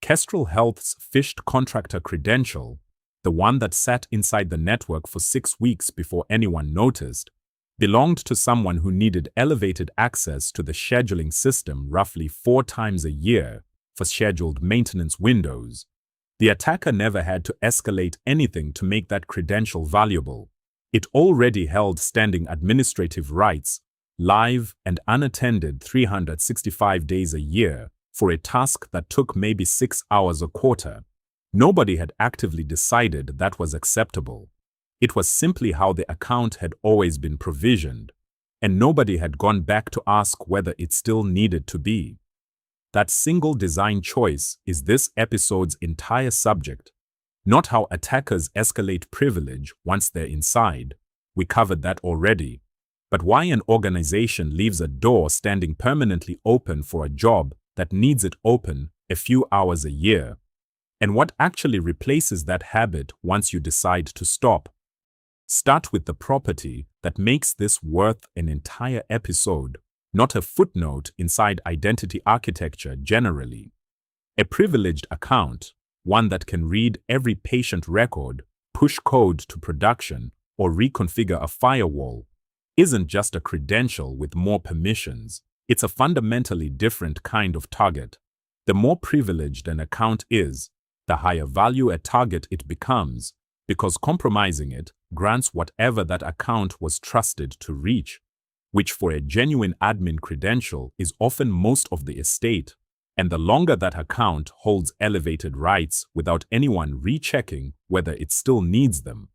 Kestrel Health's phished contractor credential, the one that sat inside the network for 6 weeks before anyone noticed, belonged to someone who needed elevated access to the scheduling system roughly 4 times a year for scheduled maintenance windows. The attacker never had to escalate anything to make that credential valuable. It already held standing administrative rights, live and unattended 365 days a year, for a task that took maybe 6 hours a quarter. Nobody had actively decided that was acceptable. It was simply how the account had always been provisioned, and nobody had gone back to ask whether it still needed to be. That single design choice is this episode's entire subject, not how attackers escalate privilege once they're inside. We covered that already. But why an organization leaves a door standing permanently open for a job that needs it open a few hours a year, and what actually replaces that habit once you decide to stop. Start with the property that makes this worth an entire episode, not a footnote inside identity architecture generally. A privileged account, one that can read every patient record, push code to production, or reconfigure a firewall, isn't just a credential with more permissions. It's a fundamentally different kind of target. The more privileged an account is, the higher value a target it becomes, because compromising it grants whatever that account was trusted to reach, which for a genuine admin credential is often most of the estate, and the longer that account holds elevated rights without anyone rechecking whether it still needs them,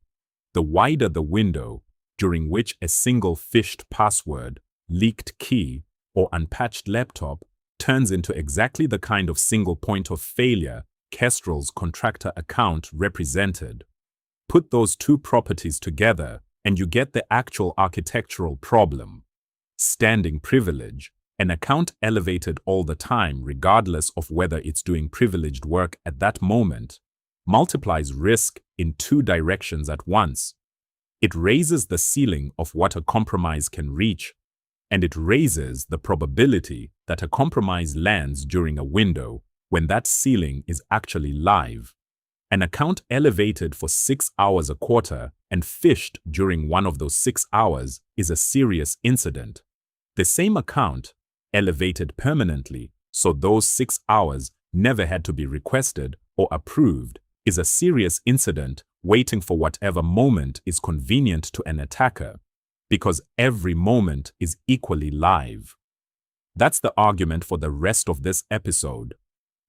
the wider the window during which a single phished password, leaked key, or unpatched laptop turns into exactly the kind of single point of failure Kestrel's contractor account represented. Put those two properties together and you get the actual architectural problem. Standing privilege, an account elevated all the time regardless of whether it's doing privileged work at that moment, multiplies risk in 2 directions at once. It raises the ceiling of what a compromise can reach, and it raises the probability that a compromise lands during a window when that ceiling is actually live. An account elevated for 6 hours a quarter and phished during one of those 6 hours is a serious incident. The same account, elevated permanently, so those 6 hours never had to be requested or approved, is a serious incident waiting for whatever moment is convenient to an attacker, because every moment is equally live. That's the argument for the rest of this episode.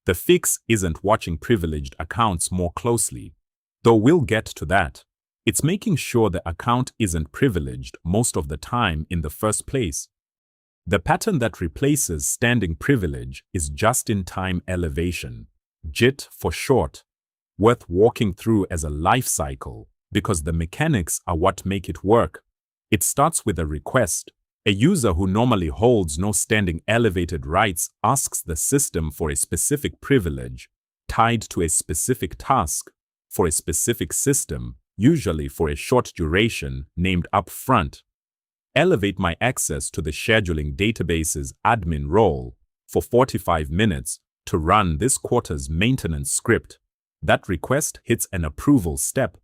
The fix isn't watching privileged accounts more closely, though we'll get to that. It's making sure the account isn't privileged most of the time in the first place. The pattern that replaces standing privilege is just-in-time elevation, JIT for short, worth walking through as a life cycle because the mechanics are what make it work. It starts with a request. A user who normally holds no standing elevated rights asks the system for a specific privilege tied to a specific task for a specific system, usually for a short duration named up front. Elevate my access to the scheduling database's admin role for 45 minutes to run this quarter's maintenance script. That request hits an approval step.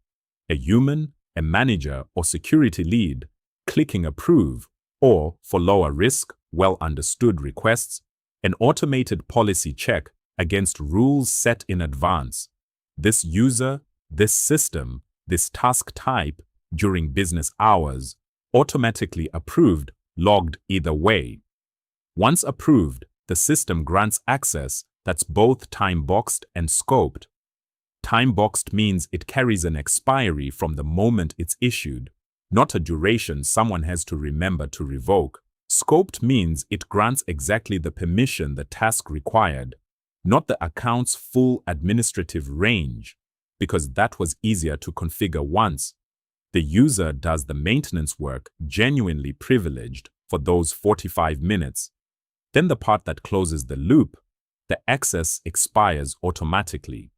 A human, a manager, or security lead clicking approve, or, for lower risk, well-understood requests, an automated policy check against rules set in advance. This user, this system, this task type, during business hours, automatically approved, logged either way. Once approved, the system grants access that's both time-boxed and scoped. Time-boxed means it carries an expiry from the moment it's issued, not a duration someone has to remember to revoke. Scoped means it grants exactly the permission the task required, not the account's full administrative range, because that was easier to configure once. The user does the maintenance work genuinely privileged for those 45 minutes. Then the part that closes the loop, the access expires automatically.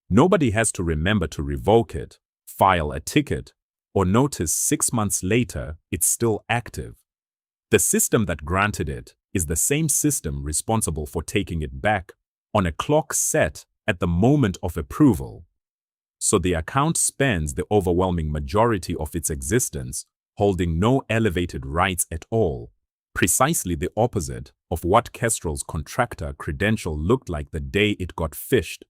Nobody has to remember to revoke it, file a ticket, or notice 6 months later it's still active. The system that granted it is the same system responsible for taking it back on a clock set at the moment of approval. So the account spends the overwhelming majority of its existence holding no elevated rights at all, precisely the opposite of what Kestrel's contractor credential looked like the day it got phished.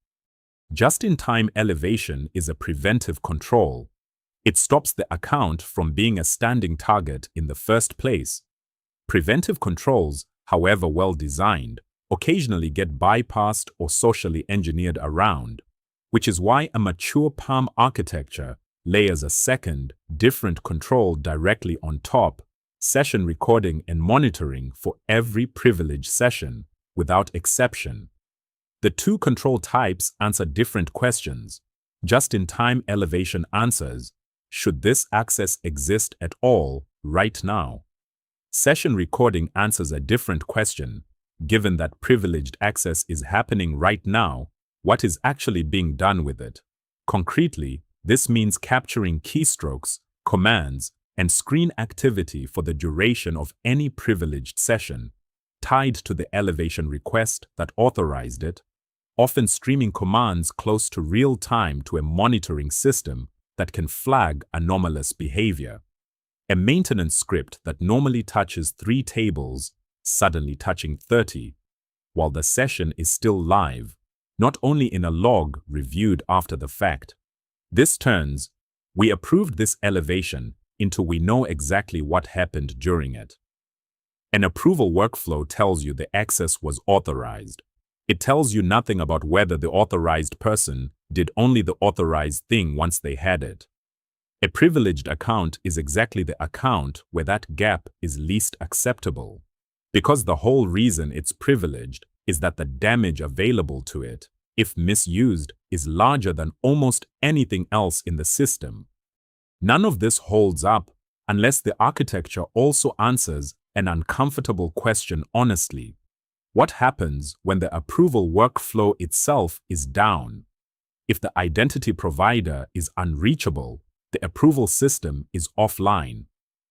Just-in-time elevation is a preventive control. It stops the account from being a standing target in the first place. Preventive controls, however well designed, occasionally get bypassed or socially engineered around, which is why a mature PAM architecture layers a second, different control directly on top, session recording and monitoring for every privileged session, without exception. The two control types answer different questions. Just-in-time elevation answers, should this access exist at all right now? Session recording answers a different question. Given that privileged access is happening right now, what is actually being done with it? Concretely, this means capturing keystrokes, commands, and screen activity for the duration of any privileged session, tied to the elevation request that authorized it, often streaming commands close to real time to a monitoring system that can flag anomalous behavior. A maintenance script that normally touches 3 tables, suddenly touching 30, while the session is still live, not only in a log reviewed after the fact. This turns, we approved this elevation, into we know exactly what happened during it. An approval workflow tells you the access was authorized. It tells you nothing about whether the authorized person did only the authorized thing once they had it. A privileged account is exactly the account where that gap is least acceptable, because the whole reason it's privileged is that the damage available to it, if misused, is larger than almost anything else in the system. None of this holds up unless the architecture also answers an uncomfortable question honestly. What happens when the approval workflow itself is down? If the identity provider is unreachable, the approval system is offline,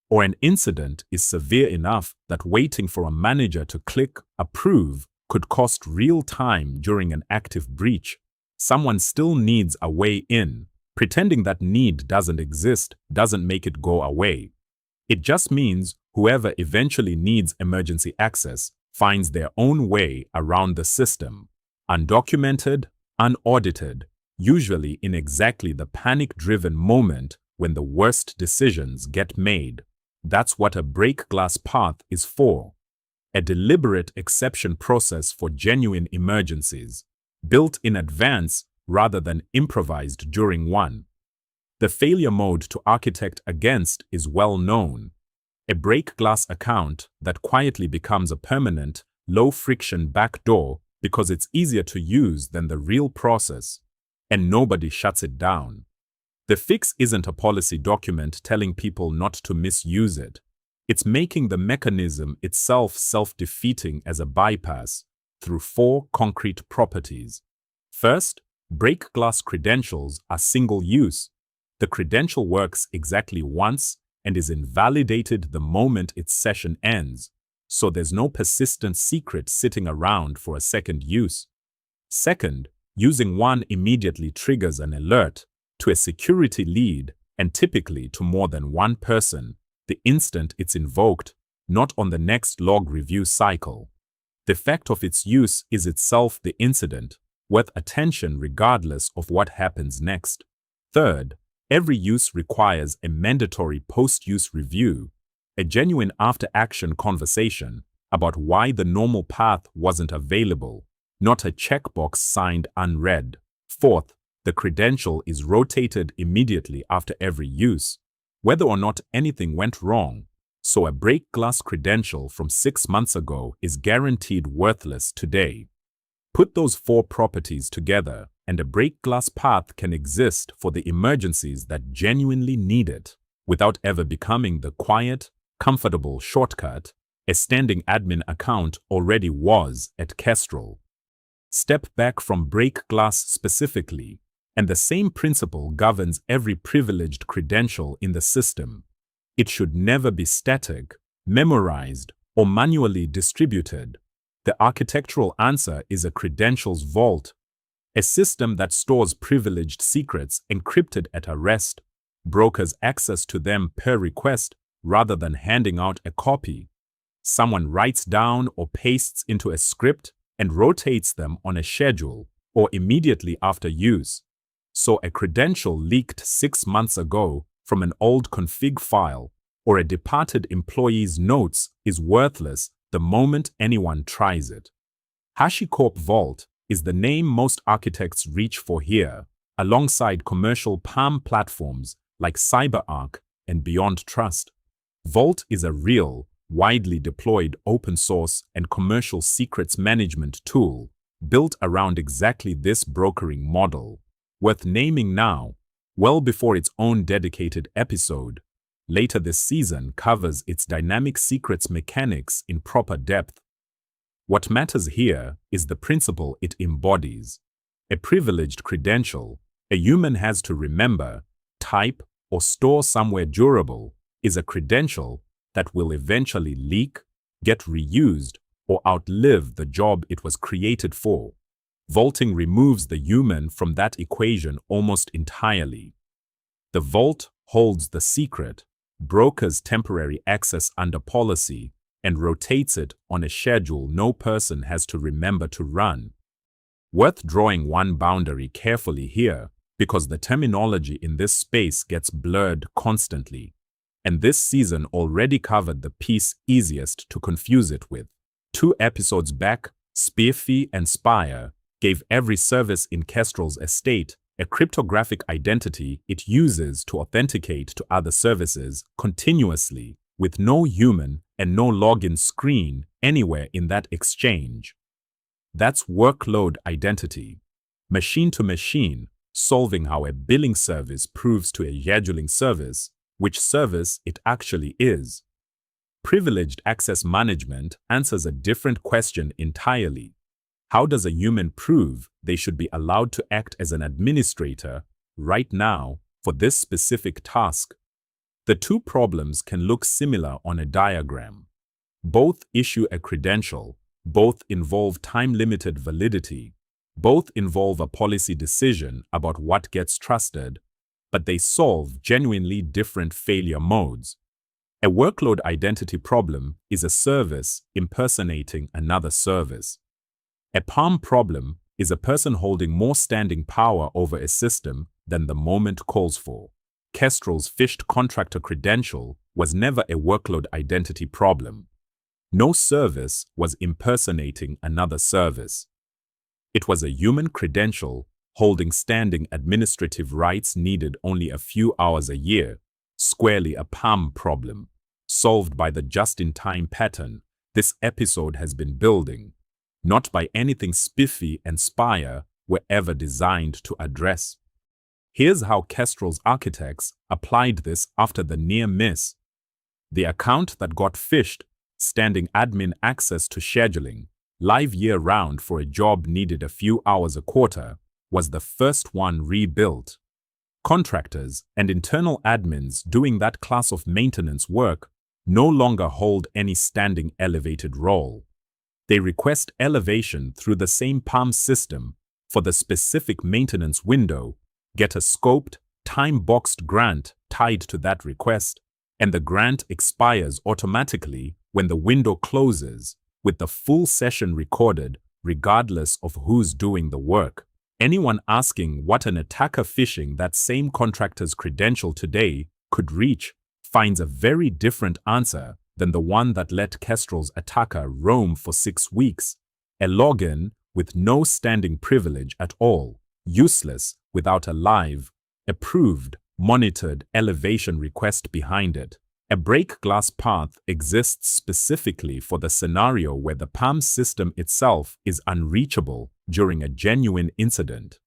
or an incident is severe enough that waiting for a manager to click approve could cost real time during an active breach, someone still needs a way in. Pretending that need doesn't exist doesn't make it go away. It just means whoever eventually needs emergency access finds their own way around the system, undocumented, unaudited, usually in exactly the panic-driven moment when the worst decisions get made. That's what a break glass path is for. A deliberate exception process for genuine emergencies, built in advance rather than improvised during one. The failure mode to architect against is well known. A break glass account that quietly becomes a permanent, low-friction backdoor because it's easier to use than the real process, and nobody shuts it down. The fix isn't a policy document telling people not to misuse it. It's making the mechanism itself self-defeating as a bypass through 4 concrete properties. First, break glass credentials are single-use. The credential works exactly once and is invalidated the moment its session ends, so there's no persistent secret sitting around for a second use. Second, using one immediately triggers an alert to a security lead and typically to more than one person the instant it's invoked, not on the next log review cycle. The fact of its use is itself the incident, worth attention regardless of what happens next. Third, every use requires a mandatory post-use review, a genuine after-action conversation about why the normal path wasn't available, not a checkbox signed unread. Fourth, the credential is rotated immediately after every use, whether or not anything went wrong, so a break glass credential from 6 months ago is guaranteed worthless today. Put those 4 properties together, and a break glass path can exist for the emergencies that genuinely need it, without ever becoming the quiet, comfortable shortcut a standing admin account already was at Kestrel. Step back from break glass specifically, and the same principle governs every privileged credential in the system. It should never be static, memorized, or manually distributed. The architectural answer is a credentials vault, a system that stores privileged secrets encrypted at a rest, brokers access to them per request rather than handing out a copy. Someone writes down or pastes into a script and rotates them on a schedule or immediately after use. So a credential leaked 6 months ago from an old config file or a departed employee's notes is worthless the moment anyone tries it. HashiCorp Vault is the name most architects reach for here, alongside commercial PAM platforms like CyberArk and Beyond Trust. Vault is a real, widely deployed open source and commercial secrets management tool built around exactly this brokering model, worth naming now, well before its own dedicated episode. Later this season covers its dynamic secrets mechanics in proper depth. What matters here is the principle it embodies. A privileged credential a human has to remember, type, or store somewhere durable is a credential that will eventually leak, get reused, or outlive the job it was created for. Vaulting removes the human from that equation almost entirely. The vault holds the secret, brokers temporary access under policy, and rotates it on a schedule no person has to remember to run. Worth drawing one boundary carefully here, because the terminology in this space gets blurred constantly. And this season already covered the piece easiest to confuse it with. 2 episodes back, Spearfy and Spire gave every service in Kestrel's estate a cryptographic identity it uses to authenticate to other services continuously, with no human and no login screen anywhere in that exchange. That's workload identity. Machine to machine, solving how a billing service proves to a scheduling service which service it actually is. Privileged access management answers a different question entirely. How does a human prove they should be allowed to act as an administrator right now for this specific task? The two problems can look similar on a diagram. Both issue a credential, both involve time-limited validity, both involve a policy decision about what gets trusted, but they solve genuinely different failure modes. A workload identity problem is a service impersonating another service. A PAM problem is a person holding more standing power over a system than the moment calls for. Kestrel's phished contractor credential was never a workload identity problem. No service was impersonating another service. It was a human credential holding standing administrative rights needed only a few hours a year, squarely a PAM problem, solved by the just-in-time pattern this episode has been building, not by anything Spiffy and Spire were ever designed to address. Here's how Kestrel's architects applied this after the near miss. The account that got phished, standing admin access to scheduling, live year-round for a job needed a few hours a quarter, was the first one rebuilt. Contractors and internal admins doing that class of maintenance work no longer hold any standing elevated role. They request elevation through the same PAM system for the specific maintenance window, get a scoped, time-boxed grant tied to that request, and the grant expires automatically when the window closes, with the full session recorded regardless of who's doing the work. Anyone asking what an attacker phishing that same contractor's credential today could reach finds a very different answer than the one that let Kestrel's attacker roam for 6 weeks. A login with no standing privilege at all, useless without a live, approved, monitored elevation request behind it. A break glass path exists specifically for the scenario where the PAM system itself is unreachable during a genuine incident.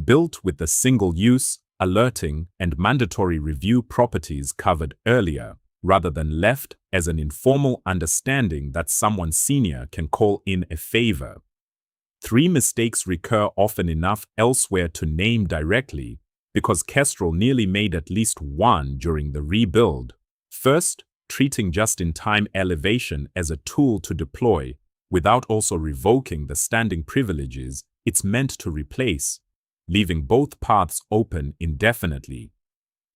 Built with the single-use, alerting, and mandatory review properties covered earlier, rather than left as an informal understanding that someone senior can call in a favor. 3 mistakes recur often enough elsewhere to name directly, because Kestrel nearly made at least one during the rebuild. First, treating just-in-time elevation as a tool to deploy, without also revoking the standing privileges it's meant to replace, leaving both paths open indefinitely,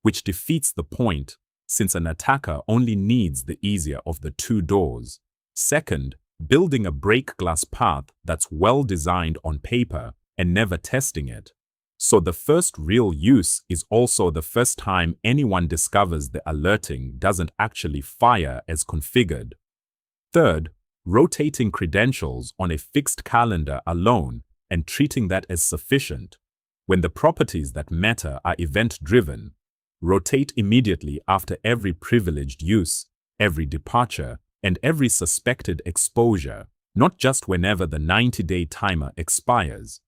which defeats the point, since an attacker only needs the easier of the two doors. Second, building a break glass path that's well designed on paper and never testing it. So the first real use is also the first time anyone discovers the alerting doesn't actually fire as configured. Third, rotating credentials on a fixed calendar alone and treating that as sufficient. When the properties that matter are event-driven, rotate immediately after every privileged use, every departure, and every suspected exposure, not just whenever the 90-day timer expires.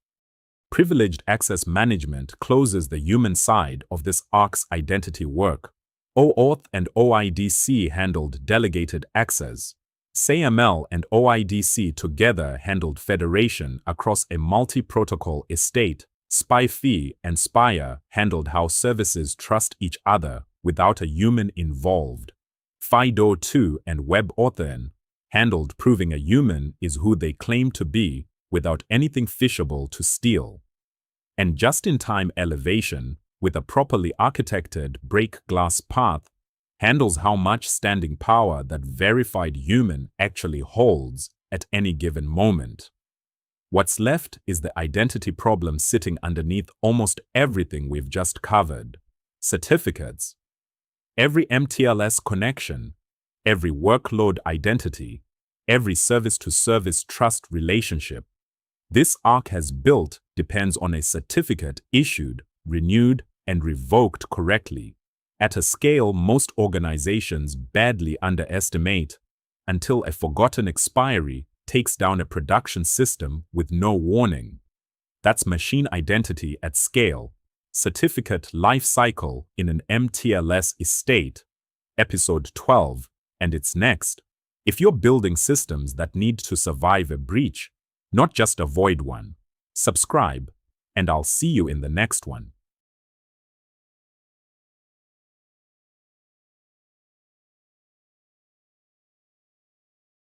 Privileged access management closes the human side of this ARC's identity work. OAuth and OIDC handled delegated access. SAML and OIDC together handled federation across a multi-protocol estate. SPIFE and Spire handled how services trust each other without a human involved. FIDO2 and WebAuthn handled proving a human is who they claim to be without anything phishable to steal. And just-in-time elevation, with a properly architected break glass path, handles how much standing power that verified human actually holds at any given moment. What's left is the identity problem sitting underneath almost everything we've just covered. Certificates. Every MTLS connection, every workload identity, every service-to-service trust relationship this ARC has built depends on a certificate issued, renewed, and revoked correctly, at a scale most organizations badly underestimate, until a forgotten expiry takes down a production system with no warning. That's machine identity at scale, certificate life cycle in an MTLS estate, episode 12, and it's next. If you're building systems that need to survive a breach, not just avoid one, subscribe, and I'll see you in the next one.